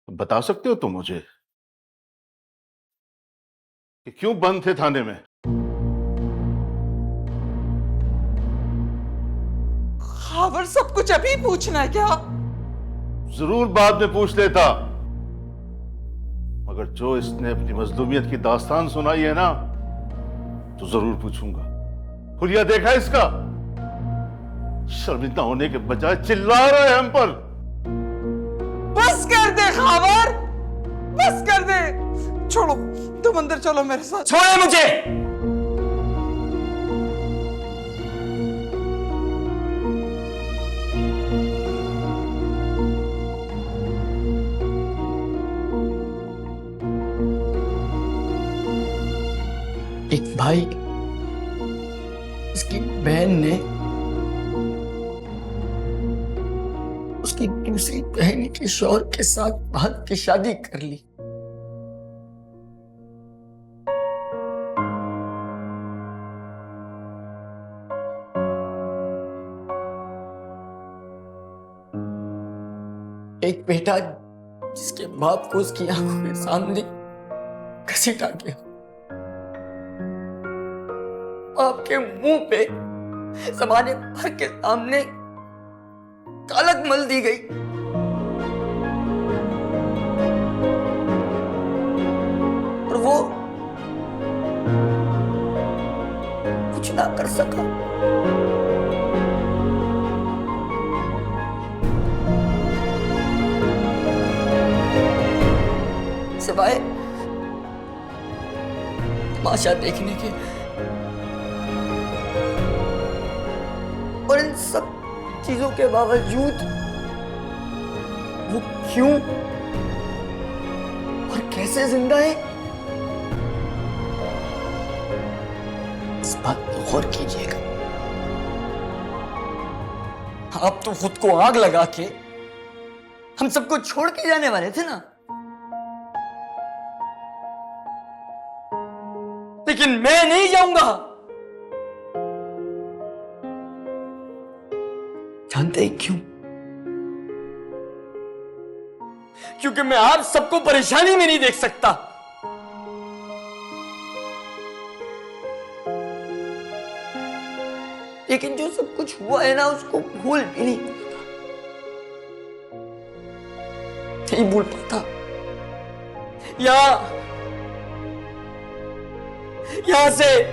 बता सकते हो तुम मुझे कि क्यों बंद थे थाने में? खबर सब कुछ अभी पूछना है क्या? जरूर बाद में पूछ लेता, मगर जो इसने अपनी मजलूमियत की दास्तान सुनाई है ना, तो जरूर पूछूंगा। हुलिया देखा इसका? शर्मिंदा होने के बजाय चिल्ला रहा है हम पर। बस कर दे खबर, बस कर दे। छोड़ो, तुम अंदर चलो मेरे साथ। छोड़े मुझे। एक भाई, उसकी बहन ने उसकी दूसरी बहन के शौहर के साथ भाग के शादी कर ली। एक बेटा जिसके बाप को उसकी आंखों के सामने घसीटा गया, आपके मुंह पे समाने भर के सामने कालक मल दी गई। और वो कुछ ना कर सका। सिवाय तमाशा देखने के और इन सब चीजों के बावजूद वो क्यों और कैसे जिंदा है, इस बात पर गौर कीजिएगा। आप तो खुद को आग लगा के हम सबको छोड़ के जाने वाले थे ना, लेकिन मैं नहीं जाऊंगा। जानते हैं क्यों? क्योंकि मैं आप सबको परेशानी में नहीं देख सकता। लेकिन जो सब कुछ हुआ है ना, उसको भूल भी नहीं भूल पाता। यहां से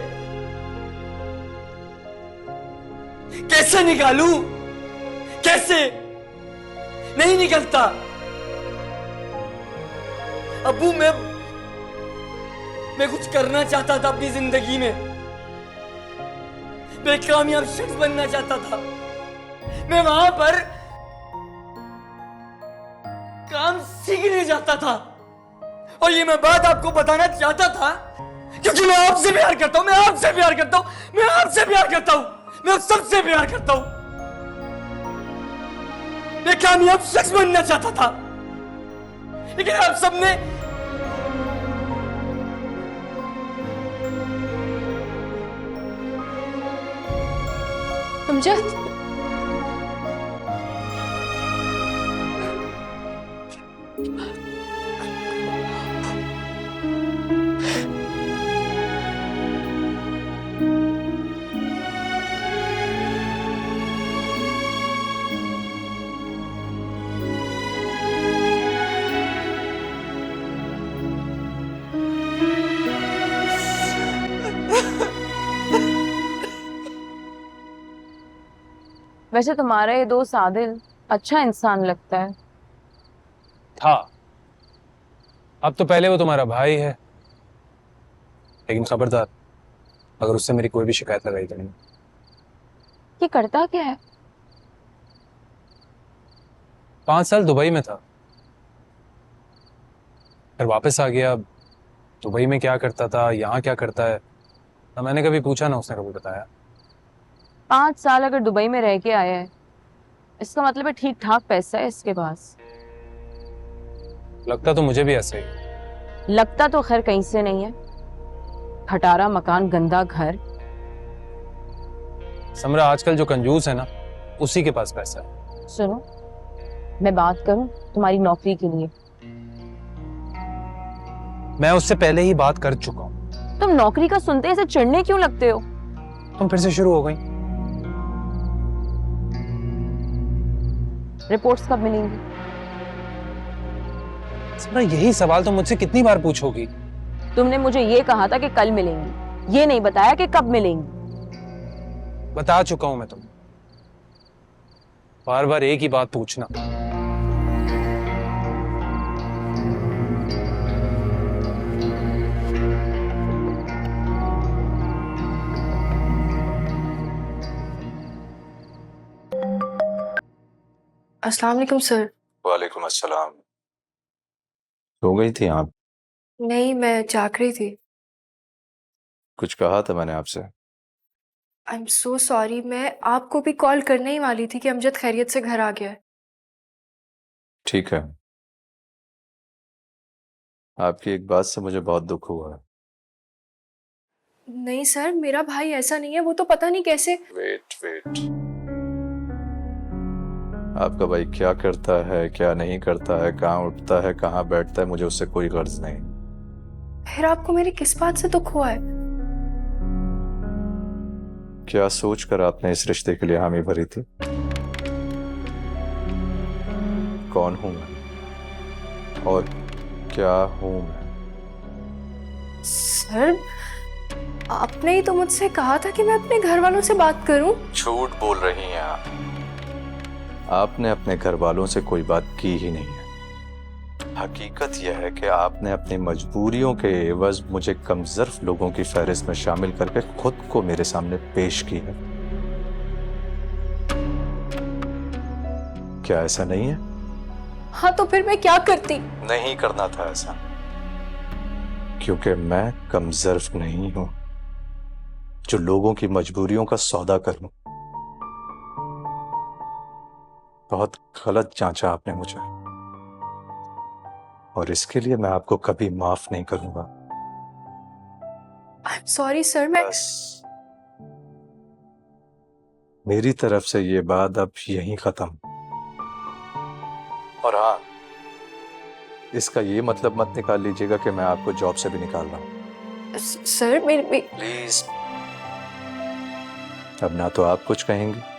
कैसे निकालूं? कैसे? नहीं निकलता। अबू, मैं कुछ करना चाहता था अपनी जिंदगी में। मैं कामयाब शख्स बनना चाहता था। मैं वहां पर काम सीखने जाता था, और ये मैं बात आपको बताना चाहता था क्योंकि मैं आपसे प्यार करता हूं। मैं आपसे प्यार करता हूं। मैं आपसे प्यार करता हूं। मैं सबसे प्यार करता हूं। मैं कामयाब शख्स बनना चाहता था, लेकिन आप सबने अमजद, वैसे तुम्हारा ये दोस्त आदिल अच्छा इंसान लगता है। था। अब तो पहले वो तुम्हारा भाई है, लेकिन खबरदार अगर उससे मेरी कोई भी शिकायत लगाई तो नहीं। ये करता क्या है? 5 साल दुबई में था, फिर वापस आ गया। दुबई में क्या करता था, यहाँ क्या करता है, ना मैंने कभी पूछा ना उसने कभी बताया। 5 साल अगर दुबई में रह के आया है, इसका मतलब है ठीक ठाक पैसा है इसके पास। लगता तो मुझे भी ऐसे ही। लगता तो खैर कहीं से नहीं है। खटारा मकान, गंदा घर। समरा, आजकल जो कंजूस है ना, उसी के पास पैसा है। सुनो, मैं बात करूं तुम्हारी नौकरी के लिए, मैं उससे पहले ही बात कर चुका हूं। तुम नौकरी का सुनते ऐसे चिढ़ने क्यों लगते हो? तुम फिर से शुरू हो गई। रिपोर्ट्स कब मिलेंगी? सिमरा, यही सवाल तुम मुझसे कितनी बार पूछोगी? तुमने मुझे ये कहा था कि कल मिलेंगी, ये नहीं बताया कि कब मिलेंगी। बता चुका हूं मैं तुम्हें, बार बार एक ही बात पूछना। अस्सलाम वालेकुम सर। वालेकुम अस्सलाम। सो गई थी आप? नहीं, मैं जाग रही थी। कुछ कहा था मैंने आपसे? आई एम सो सॉरी, मैं आपको भी कॉल करने ही वाली थी कि अमजद खैरियत से घर आ गया है। ठीक है। आपकी एक बात से मुझे बहुत दुख हुआ है। नहीं सर, मेरा भाई ऐसा नहीं है, वो तो पता नहीं कैसे। वेट। आपका भाई क्या करता है, क्या नहीं करता है, कहाँ उठता है, कहाँ बैठता है, मुझे उससे कोई गर्ज नहीं। फिर आपको मेरी किस बात से दुख हुआ है? क्या सोचकर आपने इस रिश्ते के लिए हामी भरी थी? कौन हूं मैं और क्या हूं मैं? सर, आपने ही तो मुझसे कहा था कि मैं अपने घर वालों से बात करूं। झूठ बोल रही हैं आप। आपने अपने घर वालों से कोई बात की ही नहीं है। हकीकत यह है कि आपने अपनी मजबूरियों के एवज मुझे कमजोर लोगों की फहरिस्त में शामिल करके खुद को मेरे सामने पेश की है। क्या ऐसा नहीं है? हाँ, तो फिर मैं क्या करती? नहीं करना था ऐसा, क्योंकि मैं कमजोर नहीं हूं जो लोगों की मजबूरियों का सौदा करूं। बहुत गलत जांचा आपने मुझे, और इसके लिए मैं आपको कभी माफ नहीं करूंगा। आई एम सॉरी सर, मैं बस मेरी तरफ से ये बात अब यहीं खत्म। और हाँ, इसका ये मतलब मत निकाल लीजिएगा कि मैं आपको जॉब से भी निकाल रहा हूं। सर मेरी प्लीज। अब ना तो आप कुछ कहेंगे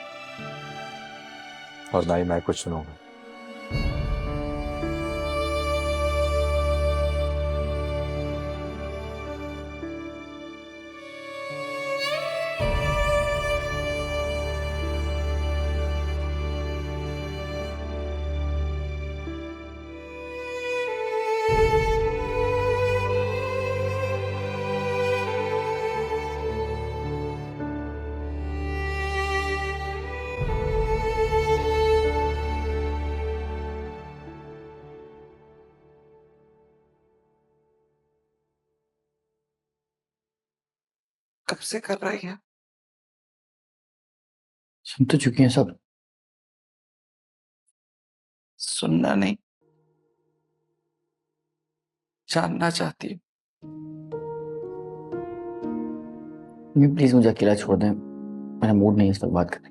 और ना ही मैं कुछ सुनूंगा। कब से कर रही है? सुन तो चुकी हैं सब। सुनना नहीं, जानना चाहती हूँ। प्लीज मुझे अकेला छोड़ दें, मेरा मूड नहीं है इस वक्त बात करने।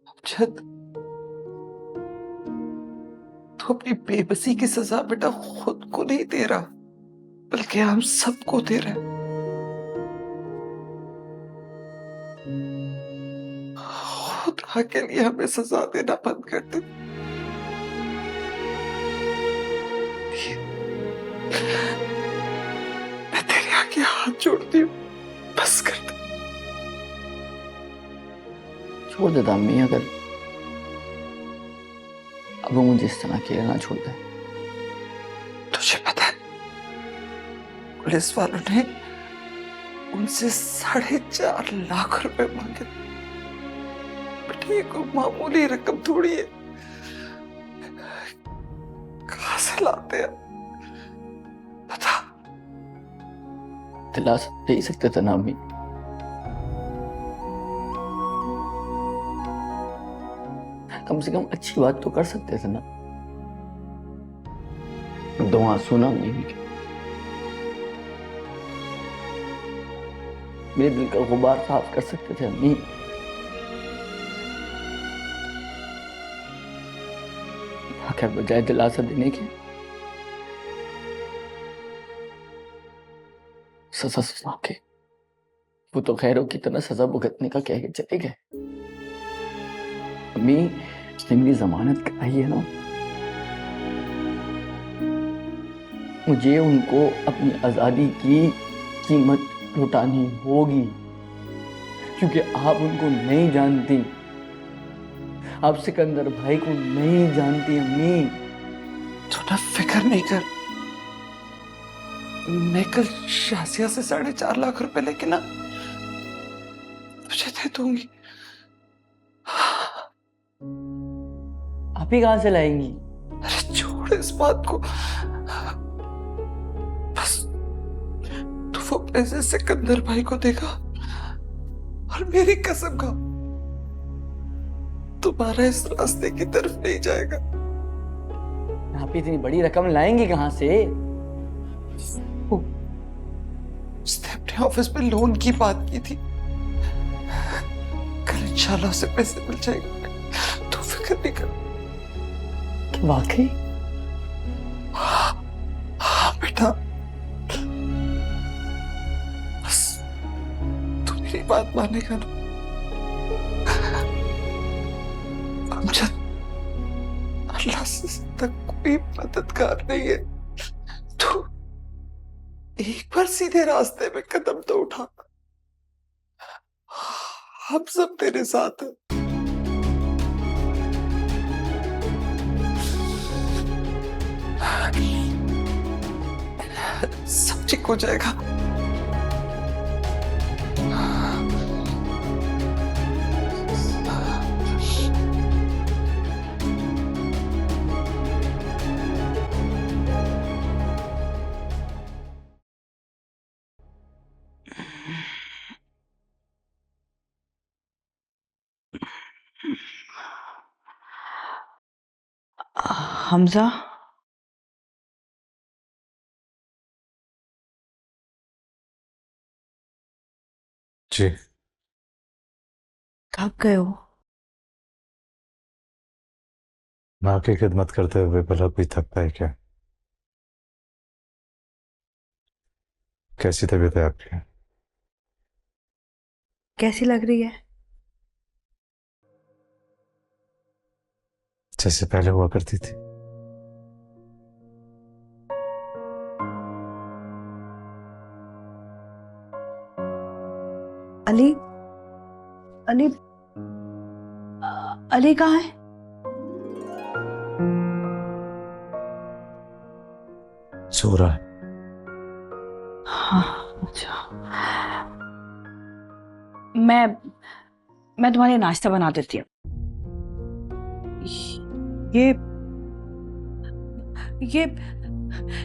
अमजद, तो अपनी बेबसी की सजा बेटा खुद को नहीं दे रहा, बल्कि हम सबको दे रहे हैं। खुदा के लिए हमें सजा देना बंद कर दे। मैं तेरे आगे हाथ जोड़ती हूँ, बस कर दे। छोड़ देता अम्मी, अगर अब वो मुझे इस तरह अकेला ना छोड़ दे। तुझे पता है, पुलिस वालों ने उनसे 4.5 लाख रुपए मांगे। बेटा, ये कोई मामूली रकम थोड़ी है। कहां से लाते हैं बता। दिला दे ही सकते थे ना अम्मी। कम से कम अच्छी बात तो कर सकते थे ना। दो आंसू ना अम्मी के, मेरे दिल का गुबार साफ कर सकते थे अम्मी। क्या बजाय दिलासा देने के सजा सुना के वो तो खैरों की तरह सजा भुगतने का कह के चले गए। अम्मी, उसने मेरी जमानत कराई है ना, मुझे उनको अपनी आजादी की कीमत लुटानी होगी, क्योंकि आप उनको नहीं जानती, आप सिकंदर भाई को नहीं जानती। अम्मी, थोड़ा फिक्र नहीं कर, मैं कल शाजिया से 4.5 लाख रुपए लेके ना तुझे दे दूंगी। आप ही कहां से लाएंगी? अरे छोड़ इस बात को, बस तू वो पैसे सिकंदर भाई को देगा और मेरी कसम का तुम्हारा इस रास्ते की तरफ नहीं जाएगा। आप इतनी बड़ी रकम लाएंगी कहां से? उसने अपने ऑफिस में लोन की बात की थी, कल इंशाल्लाह उसे पैसे मिल जाएंगे, तू फिक्र नहीं कर। वाकई? हाँ बेटा, बस तू मेरी बात मानेगा ना? अमजद, अल्लाह से ज्यादा कोई मददगार नहीं है। तू एक बार सीधे रास्ते में कदम तो उठा, हम सब तेरे साथ हैं। सब ठीक हो जाएगा। हमजा, जी कब गए हो? माँ की खिदमत करते हुए भला कोई थकता है क्या? कैसी तबीयत है आपकी? कैसी लग रही है? जैसे पहले हुआ करती थी। अली, अली, अली कहाँ है? सो रहा है। हाँ, अच्छा। मैं तुम्हारे नाश्ता बना देती हूँ। ये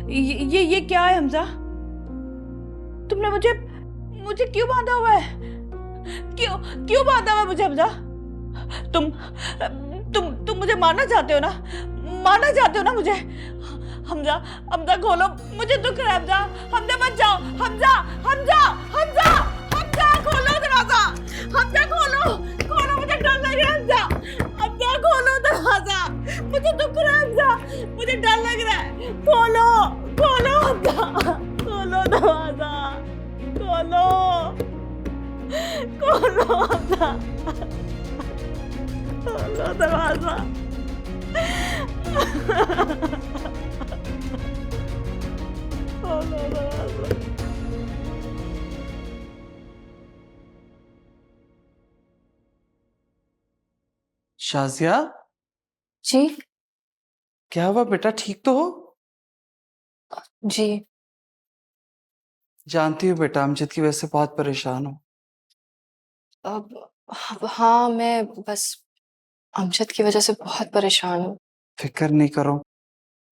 ये क्या है हमजा? तुमने मुझे क्यों बांधा हुआ है? क्यों बांधा हुआ है मुझे हमजा? तुम मुझे मारना चाहते हो ना? मारना चाहते हो ना मुझे? हमजा, हमजा खोलो, मुझे दुख रहा है हमजा। हमजा मत जाओ, हमजा, हमजा, हमजा, हमजा खोलो दरवाजा, हमजा खोलो, खोलो, मुझे डर लग रहा है हमजा, हमजा खोलो दरवाजा, मुझे दुख रहा है हमजा, मुझे डर लग रहा है, खोलो, खोलो हमजा, खोलो दरवाजा, खोलो, खोलो हमजा, खोलो दरवाजा। शाजिया, जी क्या हुआ बेटा, ठीक तो हो? जी। जानती हूँ बेटा, अमजद की वजह से बहुत परेशान हूँ। हाँ, मैं बस अमजद की वजह से बहुत परेशान हूँ। फिक्र नहीं करो,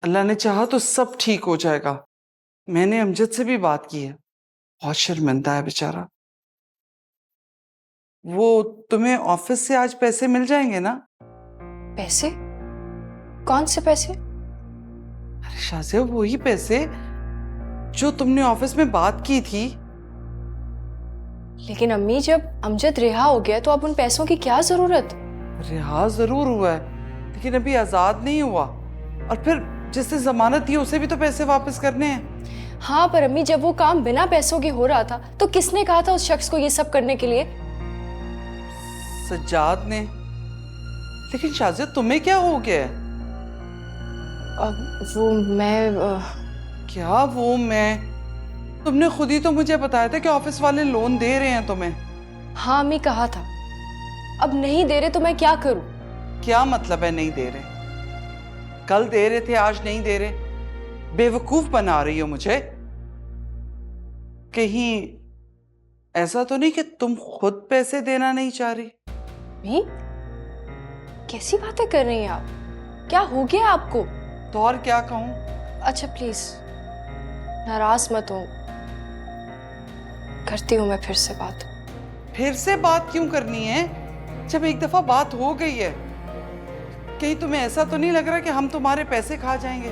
अल्लाह ने चाहा तो सब ठीक हो जाएगा। मैंने अमजद से भी बात की है, बहुत शर्मिंदा है बेचारा। वो तुम्हें ऑफिस से आज पैसे मिल जाएंगे ना? पैसे? कौन से पैसे? अरे शाजिया, वही पैसे जो तुमने ऑफिस में बात की थी। लेकिन अम्मी, जब अमजद रिहा हो गया तो अब उन पैसों की क्या जरूरत? रिहा जरूर हुआ है, लेकिन अभी आजाद नहीं हुआ। और फिर जिसने जमानत दी उसे भी तो पैसे वापस करने हैं। हाँ पर अम्मी, जब वो काम बिना पैसों के हो रहा था तो किसने कहा था उस शख्स को ये सब करने के लिए? सज्जाद ने। लेकिन शाजिद तुम्हें क्या हो गया है? वो मैं क्या वो मैं? तुमने खुद ही तो मुझे बताया था कि ऑफिस वाले लोन दे रहे हैं तुम्हें। हाँ अम्मी, कहा था। अब नहीं दे रहे तो मैं क्या करूं? क्या मतलब है नहीं दे रहे? कल दे रहे थे, आज नहीं दे रहे। बेवकूफ बना रही हो मुझे। कहीं ऐसा तो नहीं कि तुम खुद पैसे देना नहीं चाह रही? अम्मी, कैसी बातें कर रही हैं आप? क्या हो गया आपको? तो और क्या कहूं? अच्छा प्लीज नाराज मत हो, करती हूँ मैं फिर से बात। फिर से बात क्यों करनी है जब एक दफा बात हो गई है? कहीं तुम्हें ऐसा तो नहीं लग रहा कि हम तुम्हारे पैसे खा जाएंगे?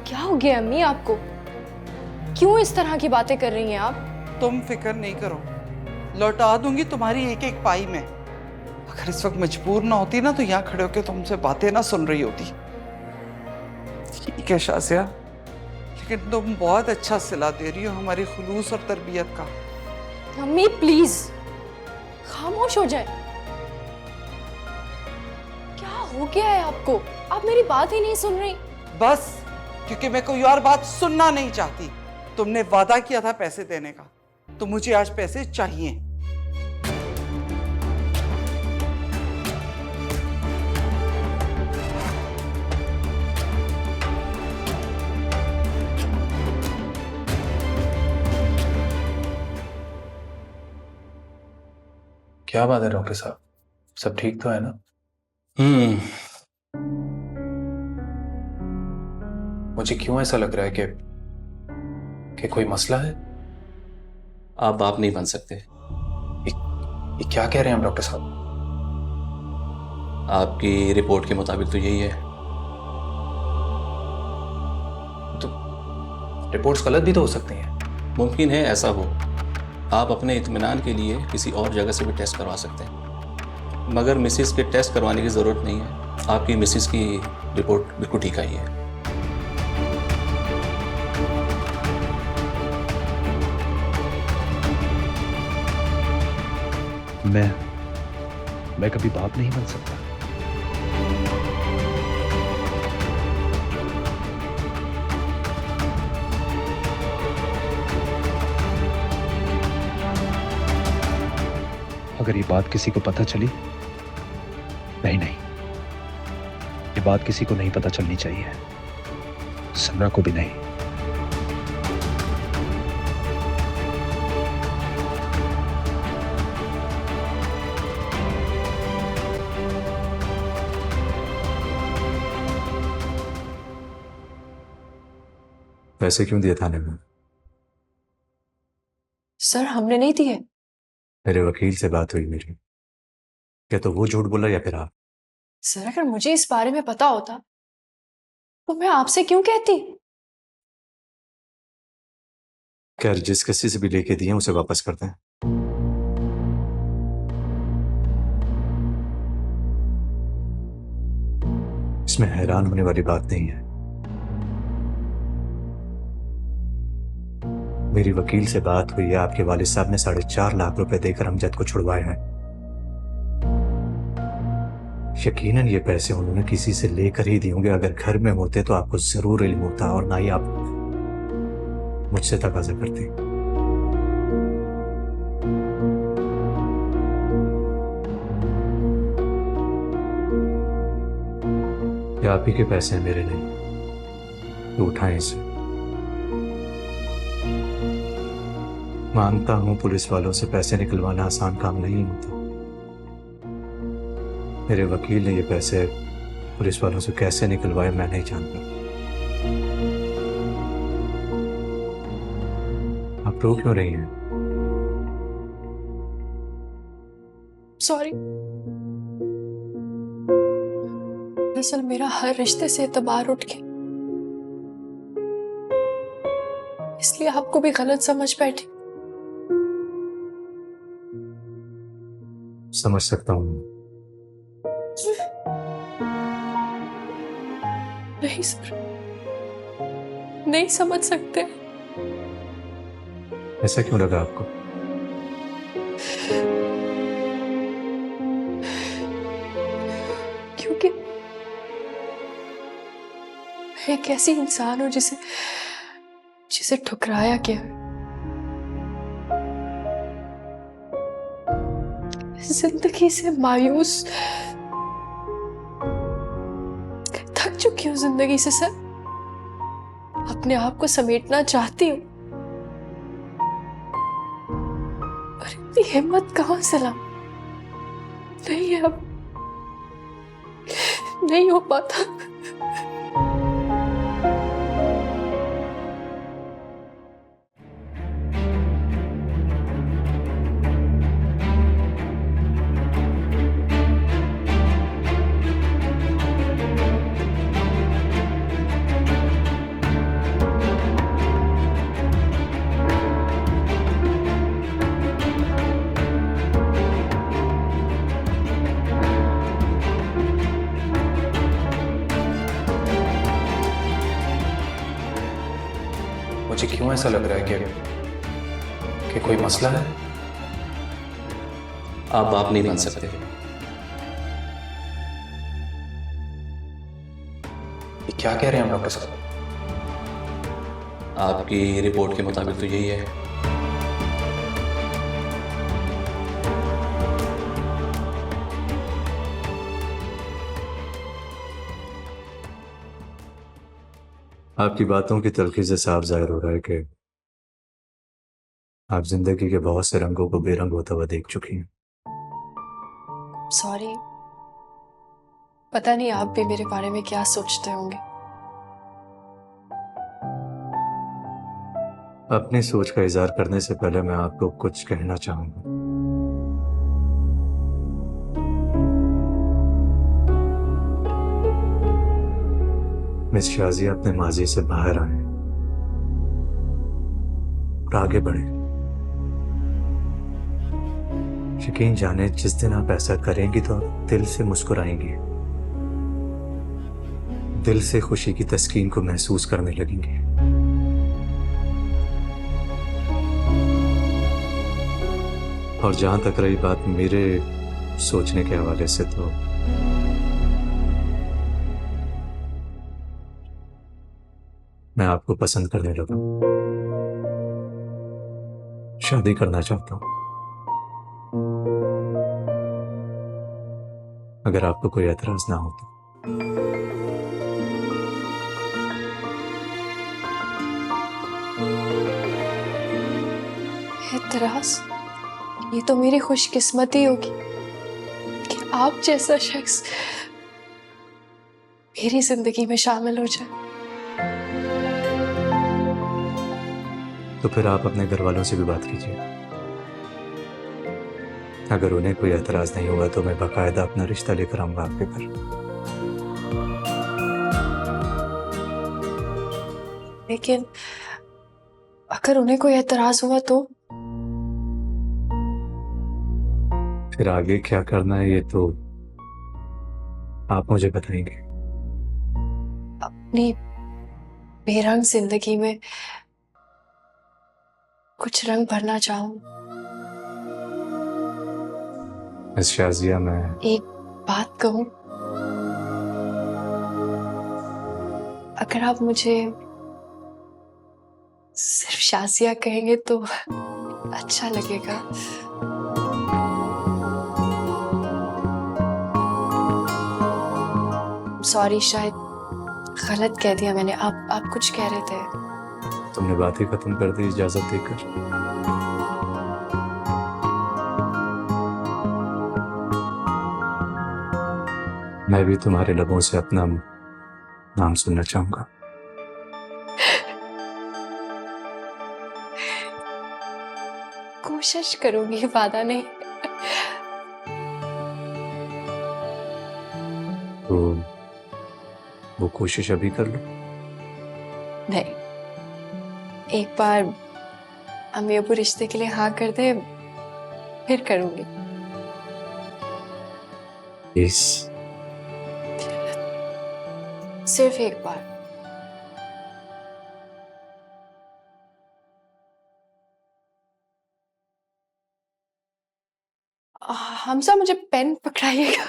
क्या हो गया अम्मी आपको? क्यों इस तरह की बातें कर रही हैं आप? तुम फिक्र नहीं करो, लौटा दूंगी तुम्हारी एक एक पाई में। अगर इस वक्त मजबूर ना होती ना तो यहाँ खड़े होकर तुमसे बातें ना सुन रही होती। ठीक है शाजिया, लेकिन तुम बहुत अच्छा सिला दे रही हो हमारी खुलूस और तरबियत का। अम्मी प्लीज खामोश हो जाए। क्या हो गया है आपको? आप मेरी बात ही नहीं सुन रही। बस, क्योंकि मैं कोई और बात सुनना नहीं चाहती। तुमने वादा किया था पैसे देने का, तो मुझे आज पैसे चाहिए। क्या बात है डॉक्टर साहब, सब ठीक तो है ना? मुझे क्यों ऐसा लग रहा है कि कोई मसला है? आप बाप नहीं बन सकते। ये क्या कह रहे हैं आप डॉक्टर साहब? आपकी रिपोर्ट के मुताबिक तो यही है। तो रिपोर्ट्स गलत भी तो हो सकती हैं। मुमकिन है ऐसा हो। आप अपने इत्मीनान के लिए किसी और जगह से भी टेस्ट करवा सकते हैं, मगर मिसिस के टेस्ट करवाने की ज़रूरत नहीं है। आपकी मिसिस की रिपोर्ट बिल्कुल ठीक आई है। मैं कभी बाप नहीं बन सकता। अगर ये बात किसी को पता चली, नहीं, ये बात किसी को नहीं पता चलनी चाहिए, समरा को भी नहीं। पैसे क्यों दिए थाने में? सर हमने नहीं दिए। मेरे वकील से बात हुई मेरी। क्या तो वो झूठ बोला या फिर आप? सर अगर मुझे इस बारे में पता होता तो मैं आपसे क्यों कहती? क्या जिस किसी से भी लेके दिए उसे वापस कर दें? इसमें हैरान होने वाली बात नहीं है। मेरी वकील से बात हुई है, आपके वालिद साहब ने 4.5 लाख रुपए देकर अमजद को छुड़वाए हैं। यकीनन ये पैसे उन्होंने किसी से लेकर ही दिए होंगे। अगर घर में होते तो आपको जरूर इल्म होता और ना ही आप मुझसे तकाजा करते। ये आप ही के पैसे हैं, मेरे नहीं। तो उठाएं इसे। मानता हूं पुलिस वालों से पैसे निकलवाना आसान काम नहीं होता। मेरे वकील ने ये पैसे पुलिस वालों से कैसे निकलवाए मैं नहीं जानता। आप रो क्यों रही हैं? सॉरी, दरअसल मेरा हर रिश्ते से एतबार उठ गया, इसलिए आपको भी गलत समझ बैठी। समझ सकता हूं। नहीं सर, नहीं समझ सकते। ऐसा क्यों लगा आपको? क्योंकि मैं एक ऐसी इंसान हूं जिसे जिसे ठुकराया गया है। जिंदगी से मायूस थक चुकी हूँ जिंदगी से सर। अपने आप को समेटना चाहती हूँ, पर इतनी हिम्मत कहाँ से लाऊं? नहीं है, अब नहीं हो पाता। मुझे क्यों ऐसा लग रहा है कि कोई मसला है? आप बाप नहीं बन सकते। ये क्या कह रहे हैं हम डॉक्टर साहब? आपकी रिपोर्ट के मुताबिक तो यही है। आपकी बातों की तलखी से साफ जाहिर हो रहा है कि आप जिंदगी के बहुत से रंगों को बेरंग होता हुआ देख चुकी हैं। सॉरी, पता नहीं आप भी मेरे बारे में क्या सोचते होंगे। अपनी सोच का इजहार करने से पहले मैं आपको कुछ कहना चाहूंगा। मिस शाजिया अपने माजी से बाहर आए और आगे बढ़े। यकीन जाने जिस दिन आप ऐसा करेंगी तो आप दिल से मुस्कुराएंगी, दिल से खुशी की तस्कीन को महसूस करने लगेंगी। और जहां तक रही बात मेरे सोचने के हवाले से, तो मैं आपको पसंद करने लगा, शादी करना चाहता हूं। अगर आपको कोई एतराज ना हो तो। एतराज? ये तो मेरी खुशकिस्मती होगी कि आप जैसा शख्स मेरी जिंदगी में शामिल हो जाए। तो फिर आप अपने घर वालों से भी बात कीजिए। अगर उन्हें कोई एतराज नहीं हुआ तो मैं बाकायदा अपना रिश्ता लेकर आऊंगा आपके घर। लेकिन अगर उन्हें कोई एतराज हुआ तो फिर आगे क्या करना है ये तो आप मुझे बताएंगे। अपनी बेरंग जिंदगी में कुछ रंग भरना चाहूं। मिस शाजिया, मैं एक बात कहूं, अगर आप मुझे सिर्फ शाजिया कहेंगे तो अच्छा लगेगा। सॉरी, शायद गलत कह दिया मैंने। आप कुछ कह रहे थे। तुमने बात ही खत्म कर दी इजाजत देकर। मैं भी तुम्हारे लबों से अपना नाम सुनना चाहूंगा। कोशिश करूंगी, वादा नहीं। तो वो कोशिश अभी कर लो। नहीं, एक बार अम्मी अबू रिश्ते के लिए हाँ कर दे, फिर करूंगी। सिर्फ एक बार। हमजा मुझे पेन पकड़ाइएगा।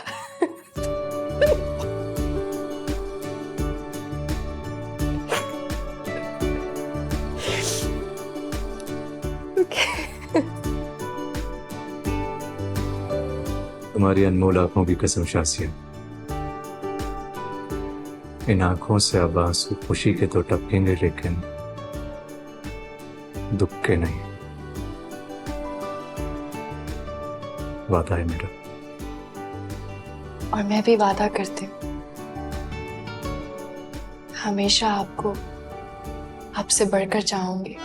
तुम्हारी अनमोल आंखों की कसम शासिया, इन आंखों से अब आंसू खुशी के तो टपकेंगे, लेकिन दुख के नहीं। वादा है मेरा। और मैं भी वादा करती हूँ हमेशा आपको आपसे बढ़कर चाहूंगी।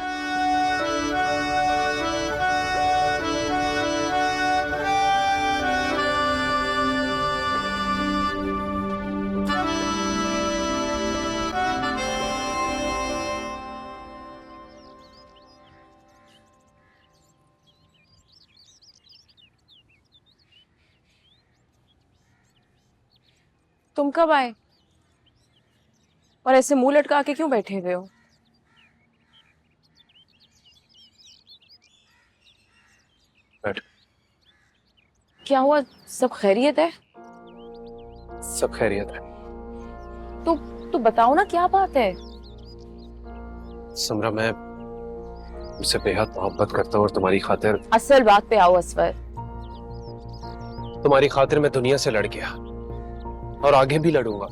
तुम कब आए और ऐसे मुंह लटका के क्यों बैठे हुए हो? बैठ। क्या हुआ, सब खैरियत है? सब खैरियत है। तो बताओ ना, क्या बात है? समरा, मैं तुमसे बेहद मोहब्बत करता हूँ और तुम्हारी खातिर, असल बात पे आओ असवर। तुम्हारी खातिर मैं दुनिया से लड़ गया और आगे भी लड़ूंगा।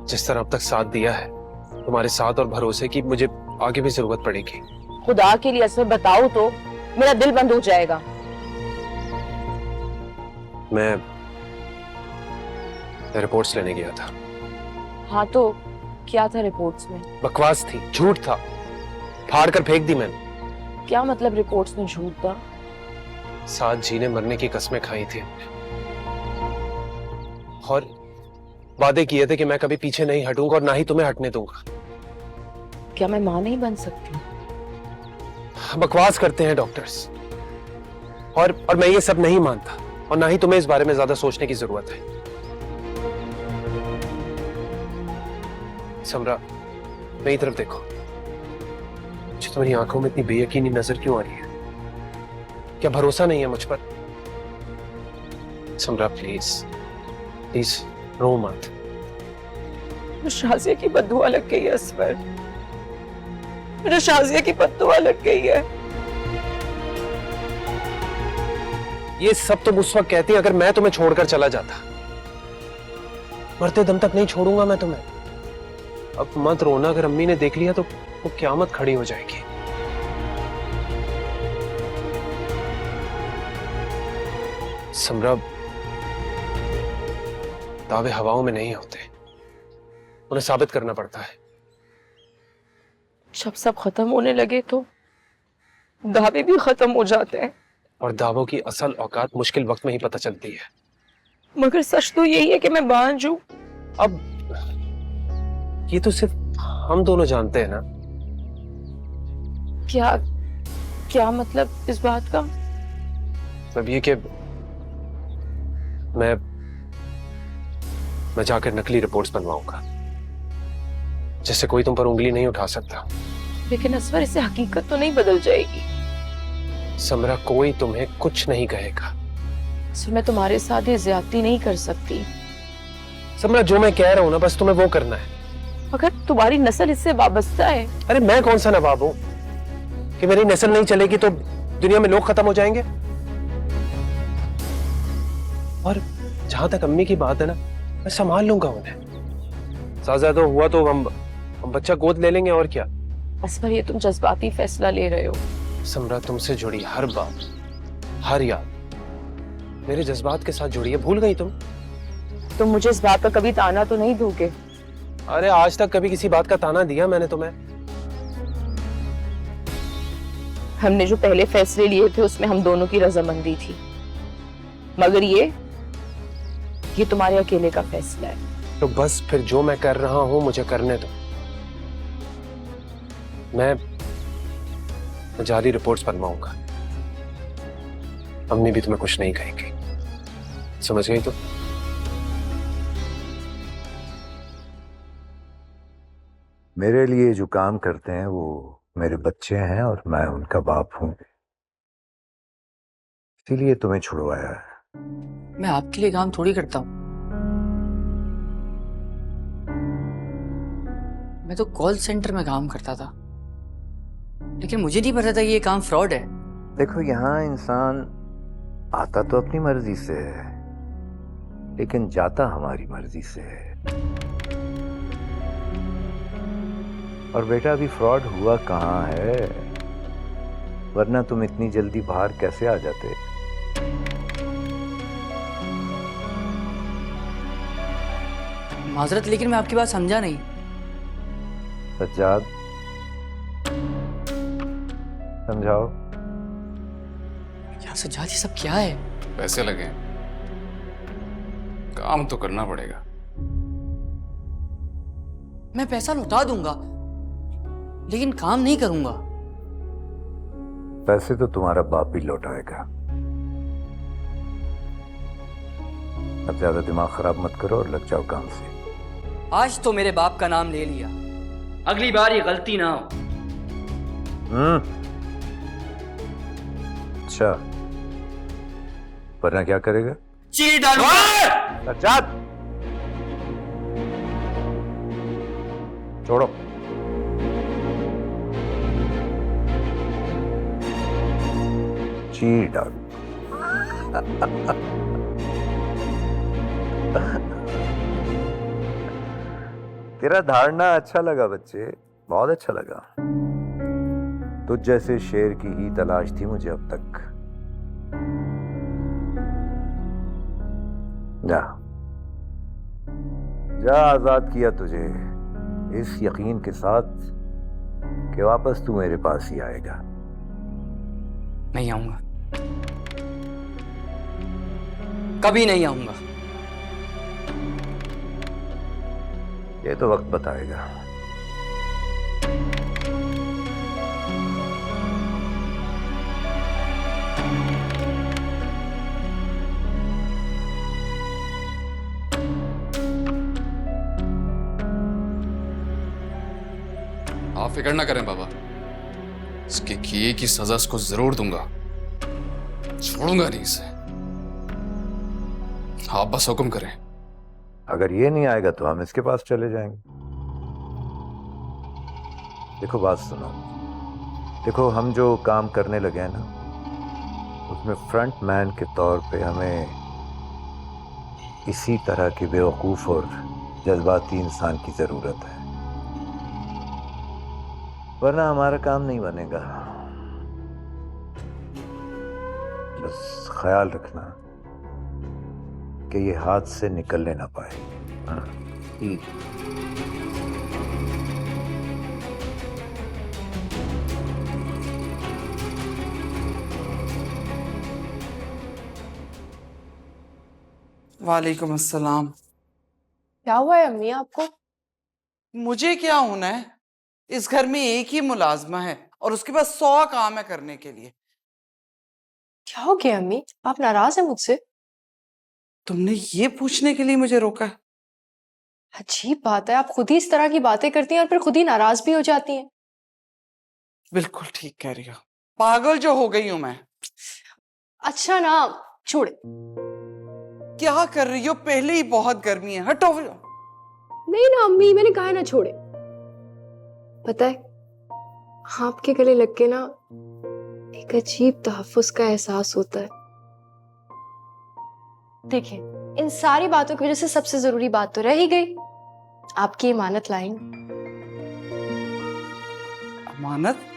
जिस तरह अब तक साथ दिया है, तुम्हारे साथ और भरोसे की मुझे आगे भी जरूरत पड़ेगी। खुदा के लिए असवर बताओ तो, मेरा दिल बंद हो जाएगा। मैं रिपोर्ट्स लेने गया था। हाँ तो क्या था रिपोर्ट्स में? बकवास थी, झूठ था, फाड़ कर फेंक दी मैंने। क्या मतलब रिपोर्ट्स में झूठ था? साथ जीने मरने की कस्में खाई थी हमने और वादे किए थे कि मैं कभी पीछे नहीं हटूंगा और ना ही तुम्हें हटने दूंगा। क्या मैं मां नहीं बन सकती? बकवास करते हैं डॉक्टर्स, और मैं ये सब नहीं मानता और ना ही तुम्हें इस बारे में ज्यादा सोचने की जरूरत है। समरा, मेरी तरफ देखो। मुझे तुम्हारी आंखों में इतनी बेयकीनी नजर क्यों आ रही है? क्या भरोसा नहीं है मुझ पर? समरा प्लीज प्लीज रो मत। शाजिया की बद्दुआ लग गई है असवर, मुझे शाजिया की बद्दुआ लग गई है। ये सब तुम उस वक्त कहती अगर मैं तुम्हें छोड़कर चला जाता। मरते दम तक नहीं छोड़ूंगा मैं तुम्हें। अब मत रोना, अगर अम्मी ने देख लिया तो वो क़यामत खड़ी हो जाएगी। समरा, दावे हवाओं में नहीं होते, उन्हें साबित करना पड़ता है। जब सब खत्म होने लगे तो दावे भी खत्म हो जाते हैं। और दावों की असल औकात मुश्किल वक्त में ही पता चलती है। मगर सच तो यही है कि मैं बांझ हूं। अब ये तो सिर्फ हम दोनों जानते हैं ना। क्या मतलब इस बात का? मतलब ये कि मैं जाकर नकली रिपोर्ट्स बनवाऊंगा, जिससे कोई तुम पर उंगली नहीं उठा सकता। लेकिन असवर, इससे हकीकत तो नहीं बदल जाएगी। समरा, कोई तुम्हें कुछ नहीं कहेगा। असवर, मैं तुम्हारे साथ ये ज्यादती नहीं कर सकती। समरा, जो मैं कह रहा हूं ना, बस तुम्हें वो करना है। अगर तुम्हारी नस्ल इससे वाबस्ता है। अरे मैं कौन सा नवाब हूं कि मेरी नस्ल नहीं चलेगी तो दुनिया में लोग खत्म हो जाएंगे। और जहां तक अम्मी की बात है ना, मैं संभाल लूंगा उन्हें। साजा तो हुआ तो हम बच्चा गोद ले लेंगे, और क्या। असवर, ये तुम जज्बाती फैसला ले रहे हो। समरा, तुमसे जुड़ी हर बात, हर याद मेरे जज्बात के साथ जुड़ी है। भूल गई तुम मुझे इस बात का कभी ताना तो नहीं दोगे? अरे आज तक कभी किसी बात का ताना दिया मैंने तुम्हें? हमने जो पहले फैसले लिए थे उसमें हम दोनों की रजामंदी थी, मगर ये तुम्हारे अकेले का फैसला है। तो बस फिर जो मैं कर रहा हूं मुझे करने दो। मैं जाली रिपोर्ट्स बनवाऊंगा। अम्मी भी तुम्हें कुछ नहीं कहेंगी, समझ गई? तो मेरे लिए जो काम करते हैं वो मेरे बच्चे हैं और मैं उनका बाप हूं, इसीलिए तुम्हें छुड़वाया है। मैं आपके लिए काम थोड़ी करता हूँ। मैं तो कॉल सेंटर में काम करता था, लेकिन मुझे नहीं पता था कि ये काम फ्रॉड है। देखो, यहाँ इंसान आता तो अपनी मर्जी से है, लेकिन जाता हमारी मर्जी से है। और बेटा, अभी फ्रॉड हुआ कहाँ है, वरना तुम इतनी जल्दी बाहर कैसे आ जाते। माजरत, लेकिन मैं आपकी बात समझा नहीं। सज्जाद, समझाओ। क्या सज्जाद, ये सब क्या है? पैसे लगे, काम तो करना पड़ेगा। मैं पैसा लौटा दूंगा, लेकिन काम नहीं करूंगा। पैसे तो तुम्हारा बाप भी लौटाएगा। अब ज्यादा दिमाग खराब मत करो और लग जाओ काम से। आज तो मेरे बाप का नाम ले लिया, अगली बार ये गलती ना हो। अच्छा, वरना क्या करेगा? चीर डालूंगा। सज्जाद, छोड़ो। चीर डाल। तेरा धारणा अच्छा लगा बच्चे, बहुत अच्छा लगा। तुझ जैसे शेर की ही तलाश थी मुझे अब तक। जा जा, आजाद किया तुझे इस यकीन के साथ कि वापस तू मेरे पास ही आएगा। नहीं आऊंगा, कभी नहीं आऊंगा। ये तो वक्त बताएगा। आप फिक्र ना करें बाबा, इसके किए की सजा इसको जरूर दूंगा, छोड़ूंगा नहीं इसे। आप बस हुक्म करें। अगर ये नहीं आएगा तो हम इसके पास चले जाएंगे। देखो, बात सुनो। देखो, हम जो काम करने लगे हैं ना, उसमें फ्रंट मैन के तौर पे हमें इसी तरह के बेवकूफ और जज्बाती इंसान की जरूरत है, वरना हमारा काम नहीं बनेगा। बस ख्याल रखना कि ये हाथ से निकलने ना पाए। वालेकुम अस्सलाम। क्या हुआ है अम्मी आपको? मुझे क्या होना है? इस घर में एक ही मुलाजमा है और उसके पास 100 काम है करने के लिए। क्या हो गया अम्मी? आप नाराज हैं मुझसे? तुमने ये पूछने के लिए मुझे रोका? अजीब बात है, आप खुद ही इस तरह की बातें करती हैं और फिर खुद ही नाराज भी हो जाती हैं। बिल्कुल ठीक कह रही हो, पागल जो हो गई हूं मैं। अच्छा ना, छोड़े। क्या कर रही हो? पहले ही बहुत गर्मी है, हटो। नहीं ना अम्मी, मैंने कहा ना छोड़े। पता है, आपके गले लग के ना एक अजीब तहफ्फुज का एहसास होता है। देखिए, इन सारी बातों की वजह से सबसे जरूरी बात तो रह ही गई, आपकी इमानत लाइन। अमानत?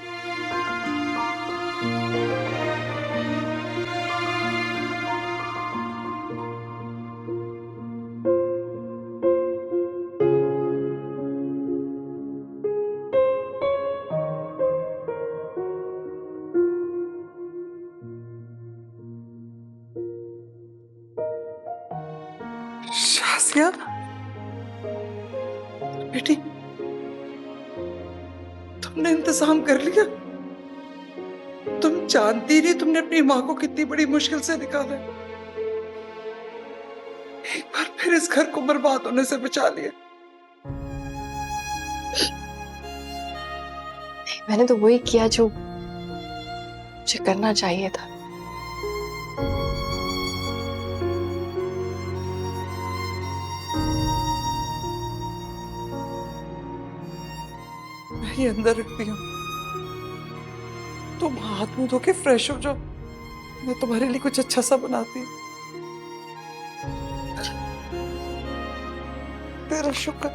शाज़िया बेटी, तुमने इंतजाम कर लिया? तुम जानती नहीं तुमने अपनी माँ को कितनी बड़ी मुश्किल से निकाला है। एक बार फिर इस घर को बर्बाद होने से बचा लिया। नहीं, मैंने तो वही किया जो मुझे करना चाहिए था। मैं ही अंदर रखती हूँ, तुम हाथ मुंह धो के फ्रेश हो जाओ, मैं तुम्हारे लिए कुछ अच्छा सा बनाती हूँ। तेरा शुक्र।